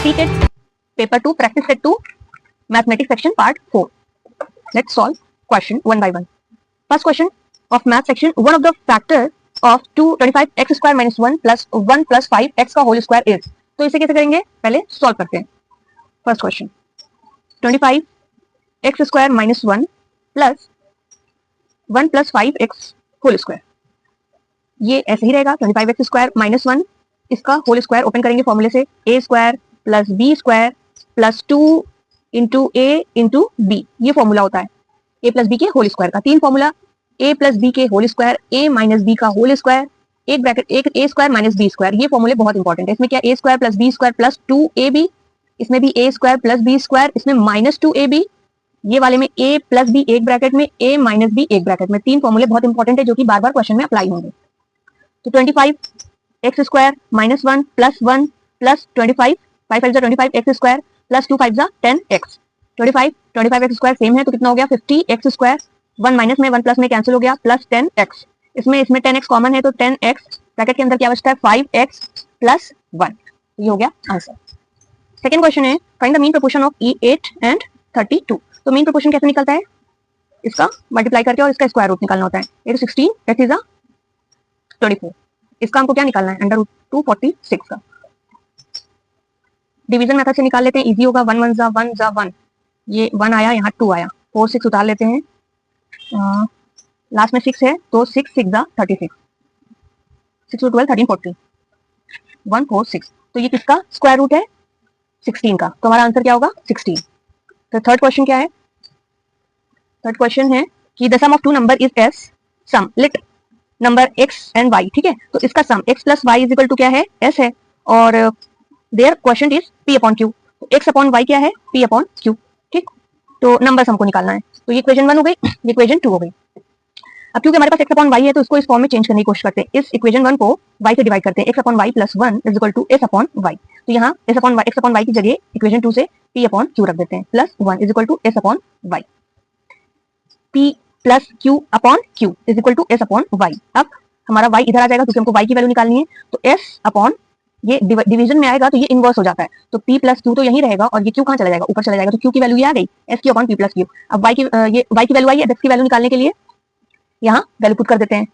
ठीक है, paper 2 practice set 2 mathematics section part 4. Let's solve question one by one. First question of math section, one of the factor of 225x square minus 1 plus 1 plus 5x का whole square is. तो इसे कैसे करेंगे, पहले solve करते हैं. First question 25x square minus 1 plus 1 plus 5x whole square, ये ऐसे ही रहेगा. 25x स्क्वायर माइनस 1, इसका होल स्क्वायर ओपन करेंगे फॉर्मूले से, a square plus b square plus 2 into A into B, ये फॉर्मूला होता है a प्लस बी के होल स्क्वायर का. तीन फॉर्मूला, a प्लस बी के whole square, a minus B का होल स्क्वायर, एक ब्रैकेट एक a square minus b square. ये फॉर्मूले बहुत इंपॉर्टेंट है. इसमें क्या, a square plus b square plus 2ab, इसमें भी a square plus b square, इसमें माइनस 2ab, ये वाले में a प्लस b एक ब्रैकेट में, a माइनस b एक ब्रैकेट में. तीन फॉर्मूले बहुत इंपॉर्टेंट है जो कि बार बार क्वेश्चन में अप्लाई होंगे. तो 25x square minus 1 plus 1 plus 25, 5 5 25x square plus 2 5 10x. 25x square same है तो कितना हो गया 50x स्क्वायर, 1 माइनस में 1 प्लस में कैंसिल हो गया, प्लस 10x. इसमें 10x कॉमन है तो 10x, ब्रैकेट के अंदर क्या बचता है 5x प्लस 1. ये हो गया आंसर. सेकंड क्वेश्चन है, find the mean proportion of 8 and 32. तो मीन प्रोपोर्शन कैसे निकलता है, इसका मल्टीप्लाई करके और इसका स्क्वायर रूट निकालना होता है. 8 16 x इज 24, इसका हमको क्या निकालना है अंडर रूट 246 का. डिवीजन मेथड से निकाल लेते हैं, इजी होगा. 1 1 जा 1 जा 1, ये 1 आया, यहाँ 2 आया, 4 6 उतार लेते हैं, लास्ट में 6 है तो 6 6 जा 36, 6 12 13 14, 1 4 6. तो ये किसका स्क्वायर रूट है 16 का, तो हमारा आंसर क्या होगा 16. तो थर्ड क्वेश्चन क्या है, थर्ड क्वेश्चन है कि the sum of two number is S, sum let number x and y. ठीक है, तो इसका sum x plus y is equal to क्या है s है, और their question is p upon q. तो x अपॉन y क्या है p अपॉन q. ठीक, तो नंबर हमको निकालना है. तो ये इक्वेशन 1 हो गई, ये इक्वेशन 2 हो गई. अब क्योंकि हमारे पास x अपॉन y है तो इसको इस फॉर्म में चेंज करने की कोशिश करते हैं. इस इक्वेशन 1 को y से डिवाइड करते हैं, x upon y plus 1 is equal to s upon y. तो यहाँ s upon y, x upon y की जगह इक्वेशन 2 से p अपॉन q रख देते हैं, plus 1 is equal to s upon y. p plus q upon q is equal to s upon y. अब हमारा y इधर आ जाएगा क्योंकि हमको y की वैल्यू निकालनी है, तो s अपॉन ये डिवीजन में आएगा तो ये इनवर्स हो जाता है, तो p प्लस q तो यहीं रहेगा और ये q कहाँ चला जाएगा, ऊपर चला जाएगा. तो q की वैल्यू ये आ गई, s की अपॉन p प्लस q. अब y की ये y की वैल्यू आई है, x की वैल्यू निकालने के लिए यहाँ वैल्यू पुट कर देते हैं.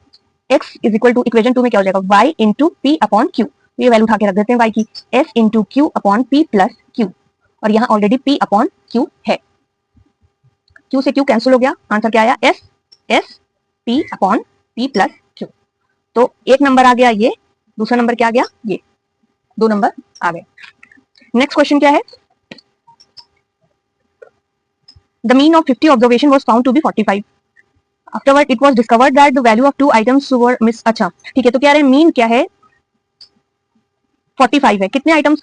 x is equal to equation 2 में क्या हो जाएगा y into p upon q. ये वैल्यू उठा के रख देते हैं y की, s into q upon p plus q, और यहाँ ऑलरेडी p अपॉन q है. q से q कैंसिल हो गया, आंसर क्या आया s, s p upon p plus q. तो एक नंबर आ गया ये, दूसरा नंबर क्या आ गया ये, 2 नंबर आ गए. नेक्स्ट क्वेश्चन क्या है, the mean of 50 observation was found to be 45. Afterward it was discovered that the value of 2 items were miss. अच्छा ठीक है, तो क्या है मीन क्या है 45 है, कितने आइटम्स,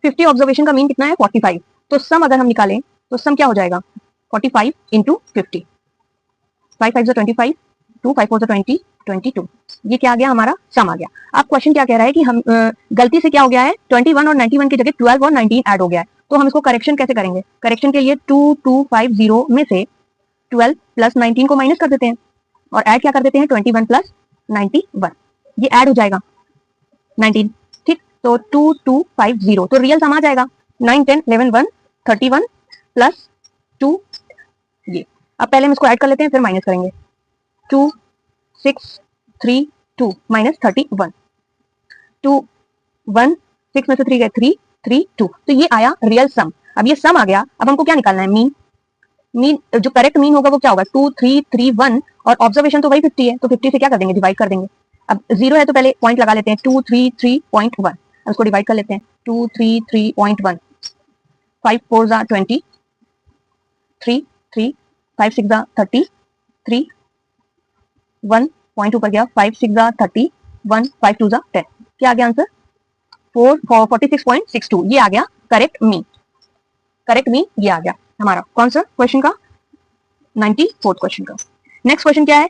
50 ऑब्जर्वेशन का मीन कितना है 45. तो सम अगर हम निकालें तो सम क्या हो जाएगा 45 इंटू 50, 5 5 25, 2 5 4 20, 22. ये क्या आ गया हमारा सम आ गया. अब क्वेश्चन क्या कह रहा है कि हम गलती से क्या हो गया है 21 और 91 की जगह 12 और 19 ऐड हो गया है. तो हम इसको करेक्शन कैसे करेंगे, करेक्शन के लिए 2250 में से 12 प्लस 19 को माइनस कर देते हैं और ऐड क्या कर देते हैं 21 प्लस 91, ये ऐड हो जाएगा 19. ठीक, तो 2250, तो रियल सम आ जाएगा 9 10 11 1 31 प्लस 2 ये. अब पहले हम इसको ऐड कर लेते हैं फिर माइनस करेंगे. 2 6 3 2 माइनस 31, 2 1 6 में से 3 गए 3 3 2. तो ये आया रियल सम. अब ये सम आ गया, अब हमको क्या निकालना है मीन. मीन जो करेक्ट मीन होगा वो क्या होगा 2 3 3 1, और ऑब्जर्वेशन तो वही 50 है तो 50 से क्या कर देंगे डिवाइड कर देंगे. अब 0 है तो पहले पॉइंट लगा लेते हैं 233.1, अब इसको डिवाइड कर लेते हैं 233.1, 5 4 जा 20, 3 3 5 6 जा 30, 3 1 पॉइंट ऊपर गया 5 6 जा 30, 1 5 2 जा 10. क्या आ गया आंसर 46.62. ये आ गया करेक्ट मीन. करेक्ट मीन ये आ गया हमारा कौन सा क्वेश्चन का 94th क्वेश्चन का. नेक्स्ट क्वेश्चन क्या है,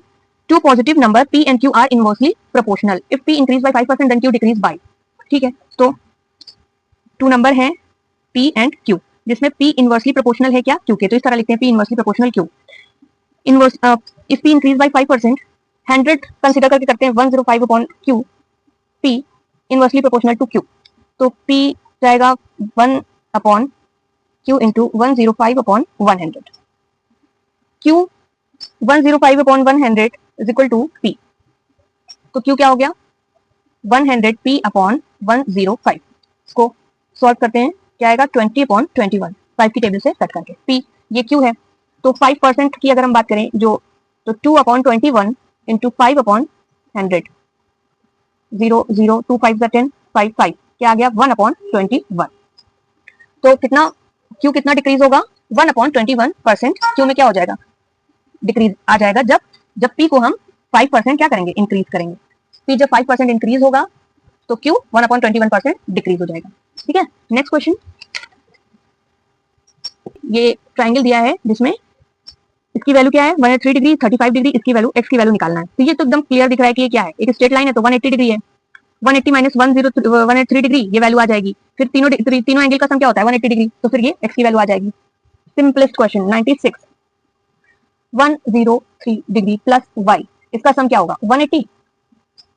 two positive number p and q are inversely proportional. If p increase by 5% then q decrease by. ठीक है, तो टू नंबर हैं p and q जिसमें p इनवर्सली प्रोपोर्शनल है क्या q के, तो इस तरह लिखते हैं p inversely proportional q. Inverse if p increase by 5%, 100 consider करके करते हैं 105 upon q, p inversely proportional to q. तो p जाएगा 1 upon q into 105 upon 100. Q 105 upon 100 is equal to p. तो क्यू क्या हो गया 100 पी अपॉन 105. इसको सॉल्व करते हैं, क्या आएगा 20 अपॉन 21 5 की टेबल से कट करके. पी ये क्यू है, तो 5% की अगर हम बात करें जो, तो 2 अपॉन 21 इंटू 5 अपॉन 100. 0 0 2 5 10 5 5 क्या आ गया 1 अपॉन 21. तो कितना क्यू कितना डिक्रीज होगा 1 अपॉन 21%. क्यू में क्या हो जाएगा डिक्रीज आ जाएगा जब पी को हम 5% क्या करेंगे इंक्रीज करेंगे. पी जब 5% इंक्रीज होगा तो क्यू 1 अपॉन 21% डिक्रीज हो जाएगा. ठीक है, नेक्स्ट क्वेश्चन. ये ट्राइंगल दिया है जिसमें इसकी वैल्यू क्या है 103 डिग्री 35 डिग्री, इसकी वैल्यू एक्स की वैल्यू निकालना है. तो ये तो एकदम क्लियर दिख रहा है कि ये क्या है, एक स्ट्रेट लाइन है तो 180 डिग्री है. 180 माइनस 103 डिग्री ये वैल्यू आ जाएगी. फिर तीनों एंगल का सम क्या होता है 180 डिग्री, तो फिर ये एक्स की वैल्यू आ जाएगी. Simplest question 96 103 degree plus y, इसका सम क्या होगा 180.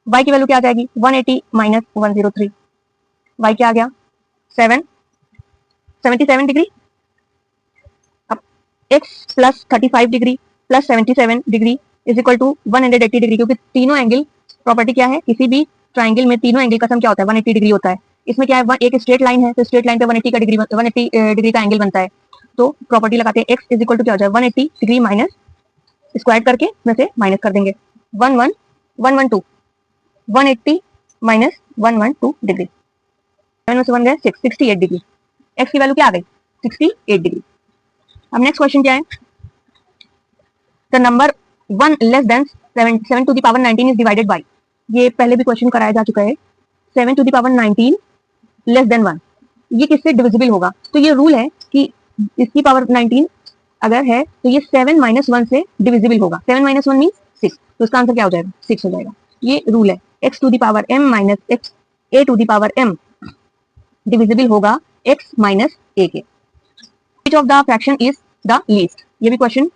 वाई की वैल्यू क्या आ जाएगी 180 माइनस 103. वाई क्या आ गया 77 डिग्री. अब x plus 35 degree plus 77 degree is equal to 180 degree, क्योंकि तीनों एंगल प्रॉपर्टी क्या है किसी भी ट्राइंगल में तीनों एंगल का सम क्या होता है 180 डिग्री होता है. इसमें क्या है एक स्ट्रेट लाइन है तो स्ट्रेट लाइन पे 180 का डिग्री 180 डिग्री का एंगल बनता है. तो प्रॉपर्टी लगाते हैं एक्स इज इक्वल टू क्या हो जाए 180 डिग्री माइनस स्क्वायर करके में से माइनस कर देंगे 112 180 माइनस 112 डिग्री. 7 में से 1 गए 68 डिग्री. एक्स की वैल्यू क्या आ गई 68 डिग्री. अब नेक्स्ट क्वेश्चन क्या है, the number 1 less than 7 to the power 19 is divided by. ये पहले भी क्वेश्चन कराया जा चुका है. 7 to the power 19 less than 1 ये किससे डिविजिबल होगा. तो ये रूल है कि इसकी पावर 19 अगर है तो ये 7 माइनस 1 से डिविजिबल होगा. 7 माइनस 1 मीन्स 6, तो इसका आंसर क्या हो जाएगा 6 हो जाएगा. ये रूल है. x to the power m minus x a to the power m divisible होगा x माइनस a के. Which of the fraction is the least. ये भी क्वेश्चन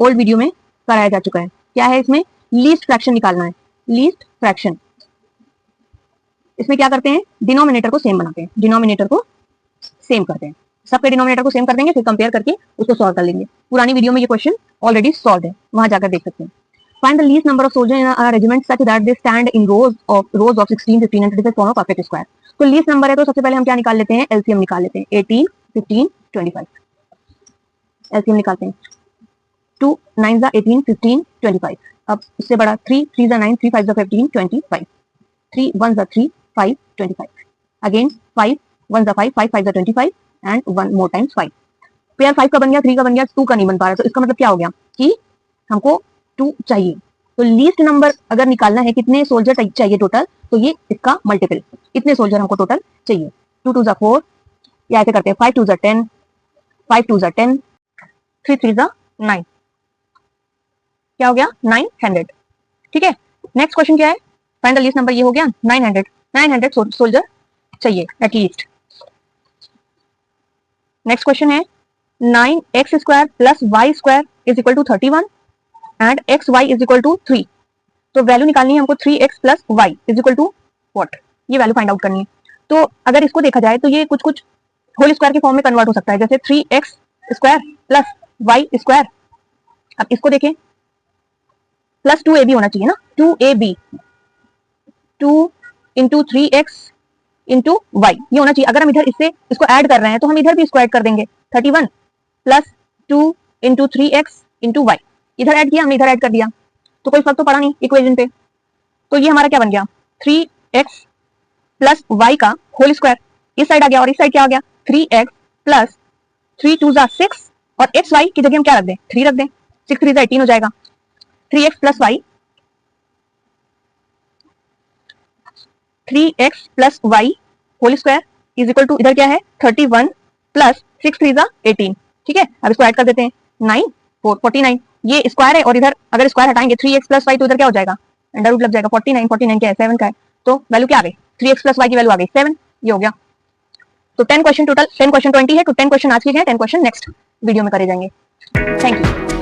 ओल्ड वीडियो में कराया जा चुका है. क्या है इसमें लीस्ट फ्रैक्शन निकालना है. लीस्ट फ्रैक्शन इसमें क्या करते हैं डिनोमिनेटर को सेम बनाते हैं. डिनोमिनेटर को सेम करते हैं, सबके डिनोमिनेटर को सेम कर देंगे, फिर कंपेयर करके उसको सॉल्व कर लेंगे. पुरानी वीडियो में ये क्वेश्चन ऑलरेडी सॉल्व है, वहां जाकर देख सकते हैं. Find the least number of soldiers in a regiment such that they stand in rows of 16, 15 and 25 form a perfect square. तो लीस्ट नंबर है तो सबसे पहले हम क्या निकाल लेते हैं एलसीएम निकाल लेते हैं. 18 15 25 एलसीएम निकालते हैं. 2 9 जा 18 15 25. अब इससे बड़ा 3 3 जा 9 3 5 जा 15 25. 3 1 जा 3 5 25. अगेन 5 1 जा 5 5 5 जा 25 एंड 1 मोर टाइम्स 5. पेयर 5 का बन गया, 3 का बन गया, 2 का नहीं बन पा रहा. तो इसका मतलब क्या हो गया कि हमको 2 चाहिए. तो लीस्ट नंबर अगर निकालना है कितने सोल्जर चाहिए टोटल, तो ये इसका मल्टीपल इतने सोल्जर हमको टोटल चाहिए. 2 2 जा 4 या ऐसे करते हैं 5 2 जा 10 5 2 जा 10 3 3 जा 9. क्या हो गया 900. ठीक है, नेक्स्ट क्वेश्चन क्या है फाइंड द लीस्ट नंबर. ये हो गया 900 सोल्जर चाहिए एटलीस्ट. नेक्स्ट क्वेश्चन है 9x square plus y square is equal to 31 and x y is equal to 3. तो वैल्यू निकालनी है हमको 3x plus y is equal to what, ये वैल्यू फाइंड आउट करनी है. तो अगर इसको देखा जाए तो ये कुछ कुछ होल स्क्वायर के फॉर्म में कन्वर्ट हो सकता है, जैसे 3x square plus Y square. अब इसको देखें प्लस 2ab होना चाहिए ना. 2ab 2 into 3x into Y ये होना चाहिए. अगर हम इधर इससे इसको ऐड कर रहे हैं तो हम इधर भी इसको ऐड कर देंगे. 31 plus 2 into 3x into y. इधर ऐड किया हमने, इधर ऐड कर दिया, तो कोई फर्क तो पड़ा नहीं इक्वेशन पे. तो ये हमारा क्या बन गया 3x प्लस वाई का होल स्क्वायर इस साइड आ गया और इस साइड क्या आ गया 3x प्लस 3 2 जा 6 और एक्स वाई की जगह हम क्या रख दें 3 रख दें. 6 3 जा 18 हो जाएगा. 3x plus y 3x plus y whole square is equal to इधर क्या है 31 प्लस 6 3 जा 18. ठीक है, अब इसको ऐड कर देते हैं 9 4 49. ये स्क्वायर है और इधर अगर स्क्वायर हटाएंगे 3x प्लस वाई तो इधर क्या हो जाएगा अंडर रूट लग जाएगा. 49 क्या है 7 का है, तो वैल्यू क्या आ गई 3x प्लस वाई की वैल्यू आ गई 7. ये हो गया. तो 10 क्वेश्चन टोटल 10 क्वेश्चन 20 है, तो 10 क्वेश्चन आज के हैं, 10 क्वेश्चन नेक्स्ट वीडियो में करे जाएंगे. Thank you.